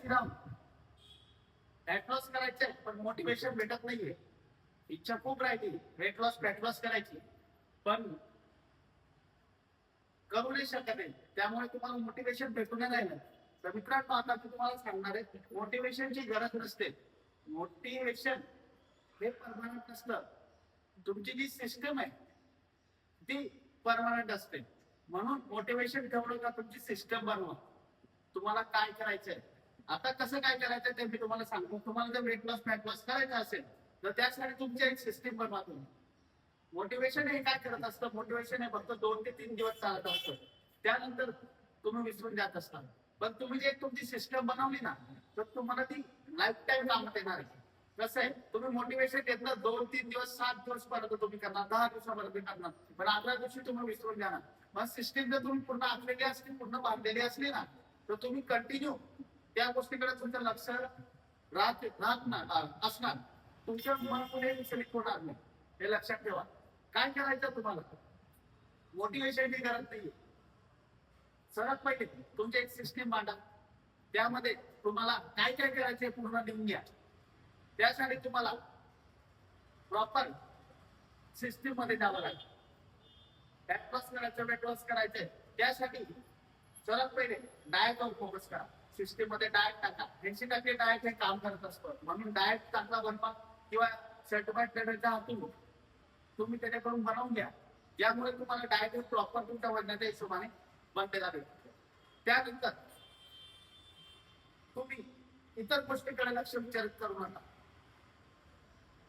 की राहून fat loss करायचंय पण मोटिवेशन भेटत नाहीये. इच्छा खूप राहिली वेट लॉस फॅट लॉस करायची, पण करू नाही शकत आहे. त्यामुळे तुम्हाला मोटिवेशन भेटून नाही राहिलं. तर मित्रांनो, आता मी तुम्हाला सांगणार आहे, मोटिवेशनची गरज नसते. मोटिवेशन हे परमनंट नसतं. तुमची जी सिस्टम आहे ती परमनंट असते. म्हणून मोटिवेशन ठेवलं का तुमची सिस्टम बनवा. तुम्हाला काय करायचंय, आता कसं काय करायचंय ते मी तुम्हाला सांगतो. तुम्हाला जर वेट लॉस फॅट लॉस करायचं असेल तर त्यासाठी तुमची एक सिस्टीम बनवा तुम्ही. मोटिवेशन हे काय करत असतं, मोटिवेशन हे फक्त 2 ते 3 दिवस चालत असतं, त्यानंतर तुम्ही विसरून जात असता. पण तुम्ही जे तुमची सिस्टम बनवली ना, तर तुम्हाला ती लाईफ टाईम कामात येणार आहे. कसं आहे, तुम्ही मोटिवेशन घेतलं 2-3 दिवस 7 दिवस पर्यंत तुम्ही करणार, 10 दिवसापर्यंत करणार, पण 11 दिवशी तुम्ही विसरून जाणार. मग सिस्टीम जर तुम्ही पूर्ण आखलेली असली, पूर्ण बांधलेली असली ना, तर तुम्ही कंटिन्यू त्या गोष्टीकडे तुमचं लक्ष राहत असणार. तुमच्या मन पुढे विचलित होणार नाही. हे लक्षात ठेवा. काय करायचं तुम्हाला, मोटिवेशनची गरज नाहीये. सर्वात पहिले तुमची एक सिस्टीम मांडा. त्यामध्ये तुम्हाला काय काय करायचे पूर्ण लिहून घ्या. त्यासाठी तुम्हाला प्रॉपर सिस्टीम मध्ये जावं लागेल. फॅट लॉस करायचं, वेट लॉस करायचंय, त्यासाठी सर्वात पहिले डाएटवर फोकस करा. सिस्टीम मध्ये डाएट टाका. 80% डाएट हे काम करत असतं. म्हणून डाएट चांगला बनवा किंवा सर्टिफाईड ट्रेनरच्या हातून तुम्ही त्याच्याकडून बनवून घ्या. यामुळे तुम्हाला डाएट प्रॉपर तुमच्या वजनाच्या हिशोबाने बनते जाते. त्यानंतर तुम्ही इतर गोष्टीकडे लक्ष विचारित करू नका.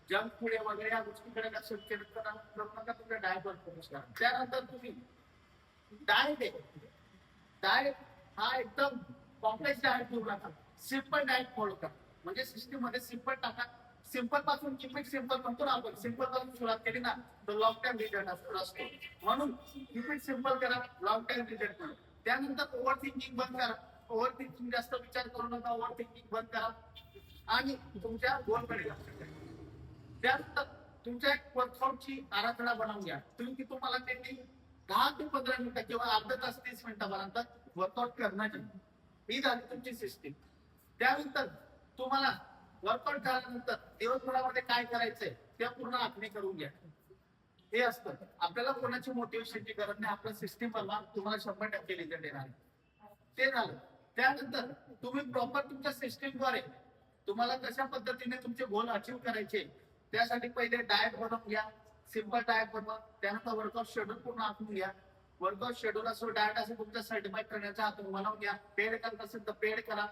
जंक फूड वगैरे या गोष्टीकडे लक्ष विचारित करू नका. तुमच्या डाएटवर फोकस करा. त्यानंतर तुम्ही डाएट आहे, डाएट हा एकदम कॉम्प्लेक्स डाएट घेऊ नका. सिंपल डाएट फॉलो करा. म्हणजे सिस्टीम मध्ये सिंपल टाका. सिंपल पासून कीप इट सिंपल म्हणतो ना आपण, सिंपल पासून सुरुवात केली ना तर लॉंग टाइम रिझल्ट असतो. म्हणून कीप इट सिंपल करा, लॉंग टाइम रिझल्ट मिळेल. त्यानंतर ओव्हर थिंकिंग बंद करा. ओव्हर थिंकिंग जास्त विचार करू नका. ओव्हर थिंकिंग बंद करा आणि तुमच्या गोलकडे लक्ष द्या. त्यानंतर तुमच्या एक वर्कआउटची आराखडा बनवून घ्या. तुम्हाला त्यांनी 10 ते 15 मिनिटं किंवा अर्धा तास 30 मिनिटापर्यंत वर्कआउट करण्याची ही झाली तुमची सिस्टीम. त्यानंतर तुम्हाला वर्कआउट झाल्यानंतर दिवसभरामध्ये काय करायचंय ते पूर्ण आखणी करून घ्या. हे असतं. आपल्याला कोणाची मोटिवेशनची गरज नाही. आपलं सिस्टीम बनवा, तुम्हाला 100% रिझल्ट येणार. ते झालं. त्यानंतर तुम्ही प्रॉपर तुमच्या सिस्टीमद्वारे तुम्हाला कशा पद्धतीने तुमचे गोल अचीव्ह करायचे, त्यासाठी पहिले डाएट बनवून घ्या. सिंपल डाएट बनवा. त्यानंतर वर्कआउट शेड्यूल पूर्ण आखून घ्या. वर्कआउट शेड्यूल असो, डाएट असो, तुमच्या सर्टिफाईड करण्याच्या हातून बनवून घ्या. पेड करत असेल तर पेड करा,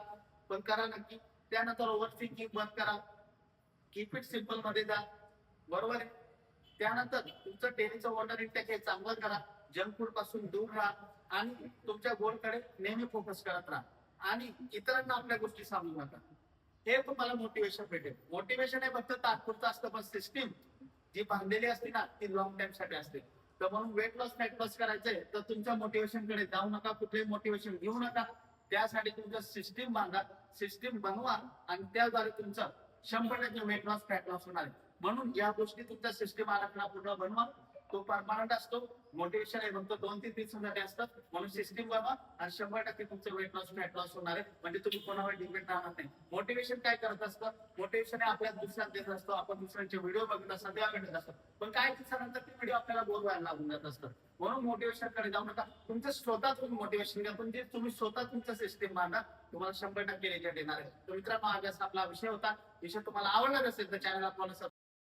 पण करा नक्की. त्यानंतर ओव्हर थिंकिंग बंद करा. कीप इट सिंपल मध्ये जा. बरोबर आहे. त्यानंतर तुमचं डेलीचं वॉटर इंटेक हे चांगलं करा. जंक फूड पासून दूर राहा आणि तुमच्या गोलकडे नेहमी फोकस करत राहा आणि इतरांना आपल्या गोष्टी सांगू नका. हे तुम्हाला मोटिवेशन भेटेल. मोटिवेशन हे फक्त तात्पुरतं असतं, पण सिस्टीम जी बांधलेली असते ना ती लॉंग टाइम साठी असते. तर म्हणून वेट लॉस फॅट लॉस करायचंय तर तुमच्या मोटिवेशन कडे जाऊ नका, कुठलेही मोटिवेशन घेऊ नका. त्यासाठी तुमचं सिस्टीम बांधा, सिस्टीम बनवा आणि त्याद्वारे तुमचं 100% वेट लॉस फॅट लॉस होणार आहे. म्हणून या गोष्टी तुमचा सिस्टीम आराखडा पूर्ण बनवा. तो परमनंट असतो. मोटिवेशन हे फक्त 2 ते 3 दिवसांसाठी असतं. म्हणून सिस्टीम बनवा आणि 100% तुमचं वेट लॉस फॅट लॉस होणार आहे. म्हणजे तुम्ही कोणावर डिपेंड राहणार नाही. मोटिवेशन काय करत असतं, मोटिवेशन हे आपल्या दुसऱ्यात देत असतो. आपण दुसऱ्यांचे व्हिडिओ बघत असतो, तेव्हा भेटत असतो. पण काही दिवसानंतर ते व्हिडिओ आपल्याला बोर व्हायला लागून जात असतं. म्हणून मोटिवेशन कडे जाऊ नका. तुमचं स्वतः तुम्ही मोटिवेशन घ्या, पण जे तुम्ही स्वतः तुमचं सिस्टीम बांधा, तुम्हाला 100% रिझल्ट येणार आहे. तर मित्रांनो, आज आपला विषय होता. विषय तुम्हाला आवडला असेल तर चॅनल आपल्याला